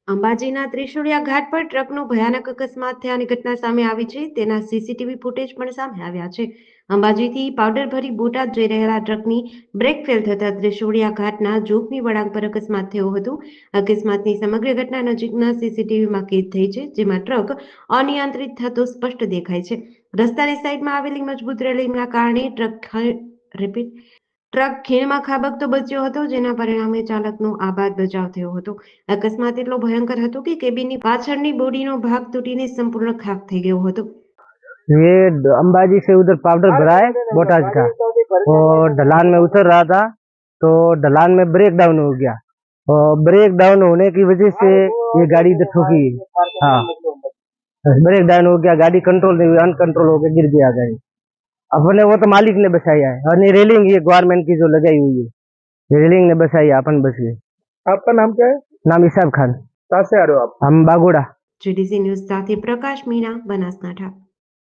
અંબાજીના ત્રિશુળિયા ઘાટ પર ટ્રકનો ભયાનક અકસ્માત થયાની ઘટના સામે આવી છે. તેના સીસીટીવી ફૂટેજ પણ સામે આવ્યા છે. અંબાજીથી પાવડર ભરી બોટાદ જઈ રહેલા ટ્રકની બ્રેક ફેલ થતા ત્રિશુળિયા ઘાટના જોખમી વળાંક પર અકસ્માત થયો હતો. અકસ્માતની સમગ્ર ઘટના નજીકના સીસીટીવીમાં કેદ થઈ છે, જેમાં ટ્રક અનિયંત્રિત થતો સ્પષ્ટ દેખાય છે. રસ્તાની સાઈડમાં આવેલી મજબૂત રેલિંગના કારણે ટ્રક ખીણમાં ખાબકતો બચ્યો હતો, જેના પરિણામે ચાલકનો આબાદ બચાવ થયો હતો. અકસ્માત એટલો ભયંકર હતો કે કેબિનની પાછળની બોડીનો भाग તૂટીને संपूर्ण खाक થઈ गयो હતો। ये अंबाजी से उधर पाउडर भरा है बोटाज का, और ढलान में उतर रहा था तो ढलान में ब्रेक डाउन हो गया, और ब्रेक डाउन होने की वजह से ये गाड़ी इधर ठुकी। हाँ, ब्रेक डाउन हो गया, गाड़ी कंट्रोल नहीं हुई, अनकंट्रोल होकर गिर गया गाड़ी। अपने वो तो मालिक ने बचाया है, और ये रेलिंग ये गवर्नमेंट की जो लगाई हुई है, रेलिंग ने बचाई है, अपन बच गए। आपका नाम क्या है? नाम इसाब खान। कहाँ से आ रहे हो आप? हम बागोड़ा। जीडीसी न्यूज साथी प्रकाश मीणा, बनासकांठा।